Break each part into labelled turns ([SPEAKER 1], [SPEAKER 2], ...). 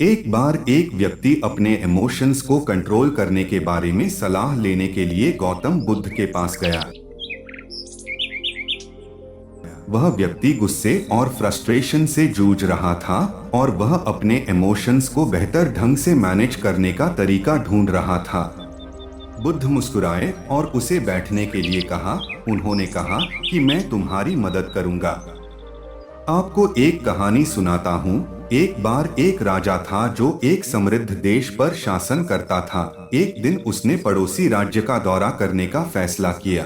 [SPEAKER 1] एक बार एक व्यक्ति अपने इमोशंस को कंट्रोल करने के बारे में सलाह लेने के लिए गौतम बुद्ध के पास गया। वह व्यक्ति गुस्से और फ्रस्ट्रेशन से जूझ रहा था और वह अपने इमोशंस को बेहतर ढंग से मैनेज करने का तरीका ढूंढ रहा था। बुद्ध मुस्कुराए और उसे बैठने के लिए कहा। उन्होंने कहा कि मैं तुम्हारी मदद करूंगा। आपको एक कहानी सुनाता हूँ। एक बार एक राजा था जो एक समृद्ध देश पर शासन करता था। एक दिन उसने पड़ोसी राज्य का दौरा करने का फैसला किया।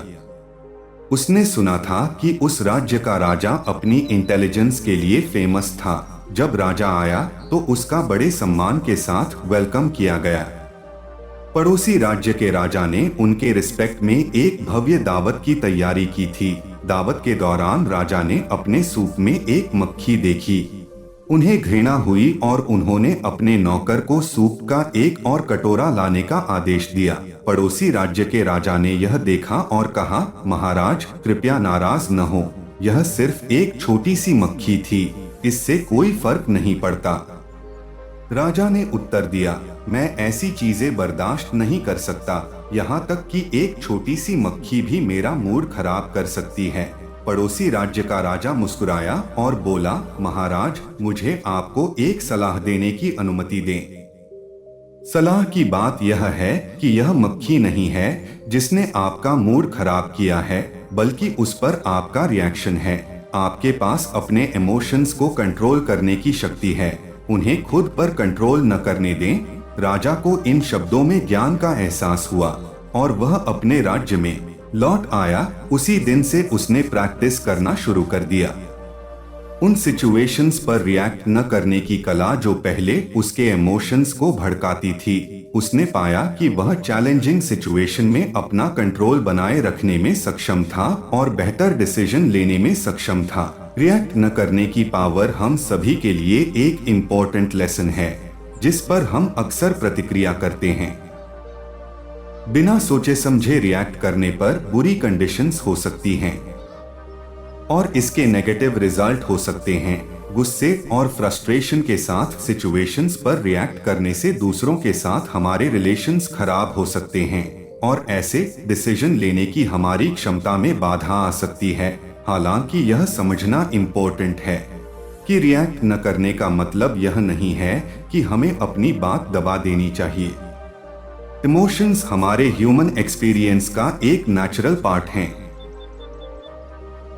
[SPEAKER 1] उसने सुना था कि उस राज्य का राजा अपनी इंटेलिजेंस के लिए फेमस था। जब राजा आया तो उसका बड़े सम्मान के साथ वेलकम किया गया। पड़ोसी राज्य के राजा ने उनके रिस्पेक्ट में एक भव्य दावत की तैयारी की थी। दावत के दौरान राजा ने अपने सूप में एक मक्खी देखी। उन्हें घृणा हुई और उन्होंने अपने नौकर को सूप का एक और कटोरा लाने का आदेश दिया। पड़ोसी राज्य के राजा ने यह देखा और कहा, महाराज कृपया नाराज न हो, यह सिर्फ एक छोटी सी मक्खी थी, इससे कोई फर्क नहीं पड़ता। राजा ने उत्तर दिया, मैं ऐसी चीजें बर्दाश्त नहीं कर सकता, यहाँ तक कि एक छोटी सी मक्खी भी मेरा मूड खराब कर सकती है। पड़ोसी राज्य का राजा मुस्कुराया और बोला, महाराज मुझे आपको एक सलाह देने की अनुमति दें। सलाह की बात यह है कि यह मक्खी नहीं है जिसने आपका मूड खराब किया है, बल्कि उस पर आपका रिएक्शन है। आपके पास अपने इमोशंस को कंट्रोल करने की शक्ति है, उन्हें खुद पर कंट्रोल न करने दें। राजा को इन शब्दों में ज्ञान का एहसास हुआ और वह अपने राज्य में लौट आया। उसी दिन से उसने प्रैक्टिस करना शुरू कर दिया। उन सिचुएशंस पर रिएक्ट न करने की कला जो पहले उसके इमोशंस को भड़काती थी। उसने पाया कि वह चैलेंजिंग सिचुएशन में अपना कंट्रोल बनाए रखने में सक्षम था और बेहतर डिसीजन लेने में सक्षम था। रिएक्ट न करने की पावर हम सभी के लिए एक इम्पोर्टेंट लेसन है, जिस पर हम अक्सर प्रतिक्रिया करते हैं। बिना सोचे समझे रिएक्ट करने पर बुरी कंडीशंस हो सकती हैं और इसके नेगेटिव रिजल्ट हो सकते हैं। गुस्से और फ्रस्ट्रेशन के साथ सिचुएशंस पर रिएक्ट करने से दूसरों के साथ हमारे रिलेशंस खराब हो सकते हैं और ऐसे डिसीजन लेने की हमारी क्षमता में बाधा आ सकती है। हालांकि यह समझना इम्पोर्टेंट है कि रिएक्ट न करने का मतलब यह नहीं है कि हमें अपनी बात दबा देनी चाहिए। इमोशंस हमारे ह्यूमन एक्सपीरियंस का एक नेचुरल पार्ट हैं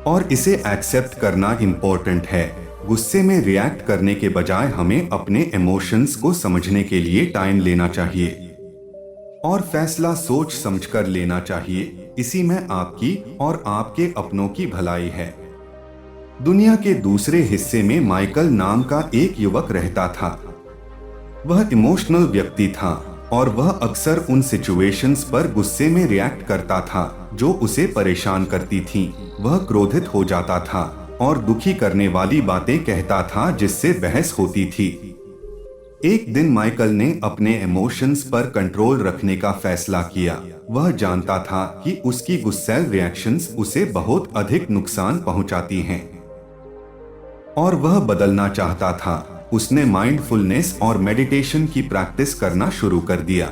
[SPEAKER 1] और इसे एक्सेप्ट करना इम्पोर्टेंट है। गुस्से में रिएक्ट करने के बजाय हमें अपने इमोशंस को समझने के लिए टाइम लेना चाहिए और फैसला सोच समझकर लेना चाहिए। इसी में आपकी और आपके अपनों की भलाई है। दुनिया के दूसरे हिस्से में माइकल नाम का एक युवक रहता था। वह इमोशनल व्यक्ति था और वह अक्सर उन सिचुएशंस पर गुस्से में रिएक्ट करता था जो उसे परेशान करती थीं। वह क्रोधित हो जाता था और दुखी करने वाली बातें कहता था जिससे बहस होती थी। एक दिन माइकल ने अपने इमोशंस पर कंट्रोल रखने का फैसला किया। वह जानता था कि उसकी गुस्सैल रिएक्शंस उसे बहुत अधिक नुकसान पहुंचाती हैं और वह बदलना चाहता था। उसने माइंडफुलनेस और मेडिटेशन की प्रैक्टिस करना शुरू कर दिया।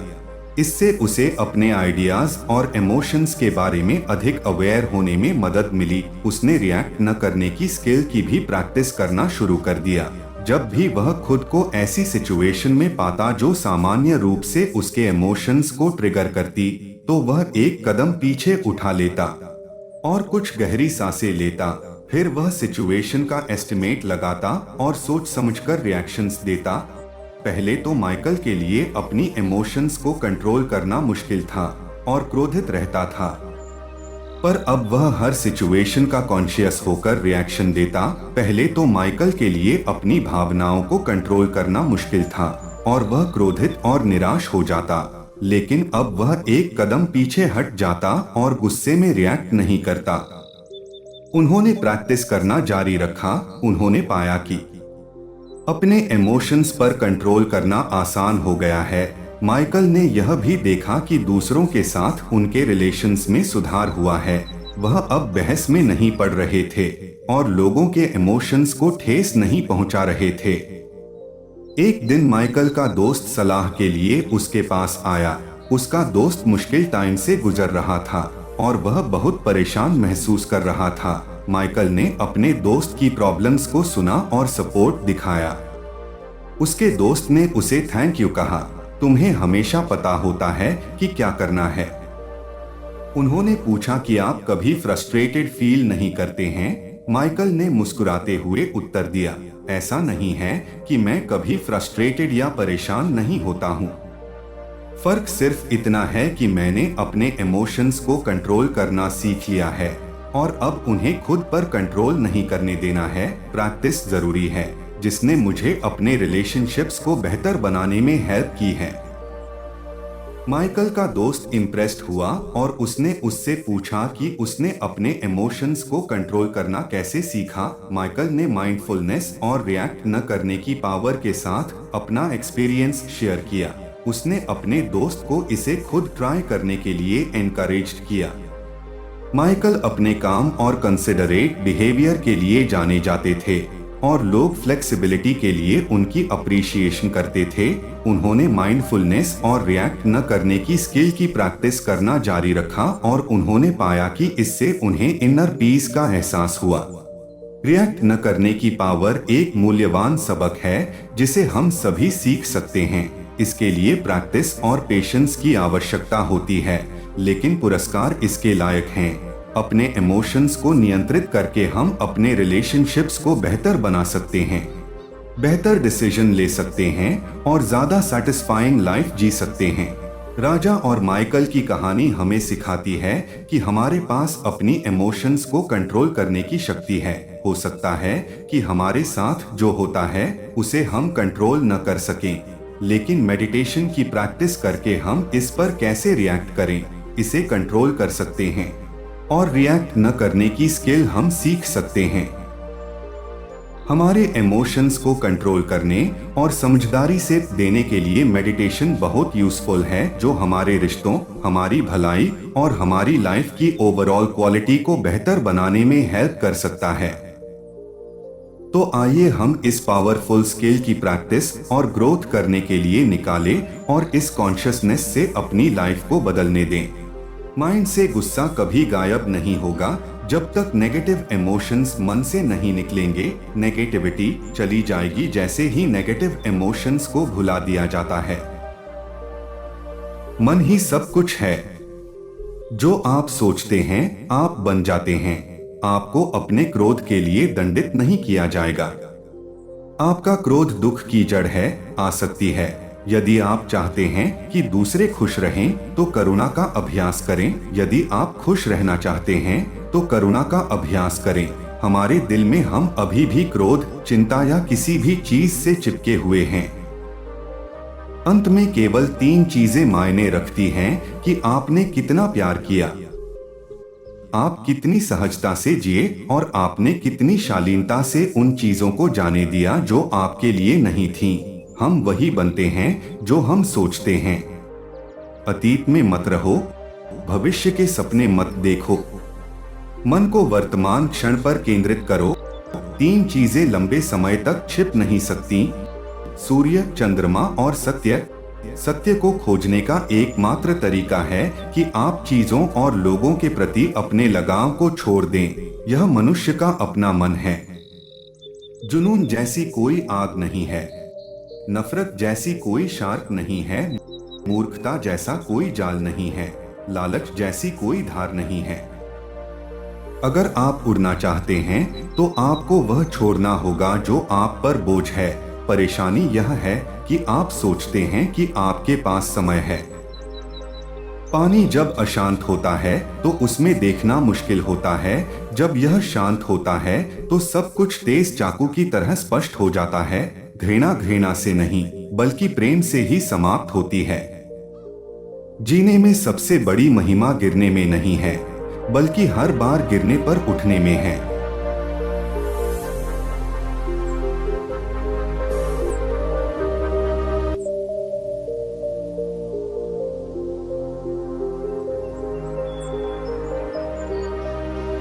[SPEAKER 1] इससे उसे अपने आइडियाज और इमोशंस के बारे में अधिक अवेयर होने में मदद मिली। उसने रिएक्ट न करने की स्किल की भी प्रैक्टिस करना शुरू कर दिया। जब भी वह खुद को ऐसी सिचुएशन में पाता जो सामान्य रूप से उसके इमोशंस को ट्रिगर करती, तो वह एक कदम पीछे उठा लेता और कुछ गहरी सांसें लेता। फिर वह सिचुएशन का एस्टिमेट लगाता और सोच समझकर रिएक्शंस देता। पहले तो माइकल के लिए अपनी इमोशंस को कंट्रोल करना मुश्किल था और क्रोधित रहता था, पर अब वह हर सिचुएशन का कॉन्शियस होकर रिएक्शन देता। पहले तो माइकल के लिए अपनी भावनाओं को कंट्रोल करना मुश्किल था और वह क्रोधित और निराश हो जाता, लेकिन अब वह एक कदम पीछे हट जाता और गुस्से में रिएक्ट नहीं करता। उन्होंने प्रैक्टिस करना जारी रखा। उन्होंने पाया कि अपने इमोशंस पर कंट्रोल करना आसान हो गया है। माइकल ने यह भी देखा कि दूसरों के साथ उनके रिलेशंस में सुधार हुआ है। वह अब बहस में नहीं पड़ रहे थे और लोगों के इमोशंस को ठेस नहीं पहुंचा रहे थे। एक दिन माइकल का दोस्त सलाह के लिए उसके पास आया। उसका दोस्त मुश्किल टाइम से गुजर रहा था और वह बहुत परेशान महसूस कर रहा था। माइकल ने अपने दोस्त की प्रॉब्लम्स को सुना और सपोर्ट दिखाया। उसके दोस्त ने उसे थैंक यू कहा। तुम्हें हमेशा पता होता है कि क्या करना है। उन्होंने पूछा कि आप कभी फ्रस्ट्रेटेड फील नहीं करते हैं। माइकल ने मुस्कुराते हुए उत्तर दिया, ऐसा नहीं है कि मैं कभी फ्रस्ट्रेटेड या परेशान नहीं होता हूँ। फर्क सिर्फ इतना है कि मैंने अपने इमोशंस को कंट्रोल करना सीख लिया है और अब उन्हें खुद पर कंट्रोल नहीं करने देना है। प्रैक्टिस जरूरी है, जिसने मुझे अपने रिलेशनशिप्स को बेहतर बनाने में हेल्प की है। माइकल का दोस्त इम्प्रेस्ड हुआ और उसने उससे पूछा कि उसने अपने इमोशंस को कंट्रोल करना कैसे सीखा। माइकल ने माइंडफुलनेस और रिएक्ट न करने की पावर के साथ अपना एक्सपीरियंस शेयर किया। उसने अपने दोस्त को इसे खुद ट्राई करने के लिए एनकरेज किया। माइकल अपने काम और कंसिडरेट बिहेवियर के लिए जाने जाते थे और लोग फ्लेक्सिबिलिटी के लिए उनकी अप्रिशिएशन करते थे। उन्होंने माइंडफुलनेस और रिएक्ट न करने की स्किल की प्रैक्टिस करना जारी रखा और उन्होंने पाया कि इससे उन्हें इनर पीस का एहसास हुआ। रिएक्ट न करने की पावर एक मूल्यवान सबक है जिसे हम सभी सीख सकते हैं। इसके लिए प्रैक्टिस और पेशेंस की आवश्यकता होती है, लेकिन पुरस्कार इसके लायक हैं। अपने इमोशंस को नियंत्रित करके हम अपने रिलेशनशिप्स को बेहतर बना सकते हैं, बेहतर डिसीजन ले सकते हैं और ज्यादा सैटिस्फाइंग लाइफ जी सकते हैं। राजा और माइकल की कहानी हमें सिखाती है कि हमारे पास अपनी इमोशंस को कंट्रोल करने की शक्ति है। हो सकता है कि हमारे साथ जो होता है उसे हम कंट्रोल न कर सकें, लेकिन मेडिटेशन की प्रैक्टिस करके हम इस पर कैसे रिएक्ट करें, इसे कंट्रोल कर सकते हैं और रिएक्ट न करने की स्किल हम सीख सकते हैं। हमारे इमोशंस को कंट्रोल करने और समझदारी से देने के लिए मेडिटेशन बहुत यूजफुल है, जो हमारे रिश्तों, हमारी भलाई और हमारी लाइफ की ओवरऑल क्वालिटी को बेहतर बनाने में हेल्प कर सकता है। तो आइए हम इस पावरफुल स्किल की प्रैक्टिस और ग्रोथ करने के लिए निकालें और इस कॉन्शियसनेस से अपनी लाइफ को बदलने दें। माइंड से गुस्सा कभी गायब नहीं होगा जब तक नेगेटिव इमोशंस मन से नहीं निकलेंगे। नेगेटिविटी चली जाएगी जैसे ही नेगेटिव इमोशंस को भुला दिया जाता है। मन ही सब कुछ है। जो आप सोचते हैं आप बन जाते हैं। आपको अपने क्रोध के लिए दंडित नहीं किया जाएगा। आपका क्रोध दुख की जड़ है, आसक्ति है। यदि आप चाहते हैं कि दूसरे खुश रहें तो करुणा का अभ्यास करें। यदि आप खुश रहना चाहते हैं तो करुणा का अभ्यास करें। हमारे दिल में हम अभी भी क्रोध, चिंता या किसी भी चीज से चिपके हुए हैं। अंत में केवल 3 चीजें मायने रखती हैं कि आपने कितना प्यार किया, आप कितनी सहजता से जिए और आपने कितनी शालीनता से उन चीजों को जाने दिया जो आपके लिए नहीं थीं। हम वही बनते हैं जो हम सोचते हैं। अतीत में मत रहो, भविष्य के सपने मत देखो। मन को वर्तमान क्षण पर केंद्रित करो। 3 चीजें लंबे समय तक छिप नहीं सकती, सूर्य, चंद्रमा और सत्य। सत्य को खोजने का एकमात्र तरीका है कि आप चीजों और लोगों के प्रति अपने लगाव को छोड़ दें। यह मनुष्य का अपना मन है। जुनून जैसी कोई आग नहीं है, नफरत जैसी कोई शार्क नहीं है, मूर्खता जैसा कोई जाल नहीं है, लालच जैसी कोई धार नहीं है। अगर आप उड़ना चाहते हैं तो आपको वह छोड़ना होगा जो आप पर बोझ है। परेशानी यह है कि आप सोचते हैं कि आपके पास समय है। पानी जब अशांत होता है तो उसमें देखना मुश्किल होता है। जब यह शांत होता है तो सब कुछ तेज चाकू की तरह स्पष्ट हो जाता है। घृणा घृणा से नहीं बल्कि प्रेम से ही समाप्त होती है। जीने में सबसे बड़ी महिमा गिरने में नहीं है, बल्कि हर बार गिरने पर उठने में है।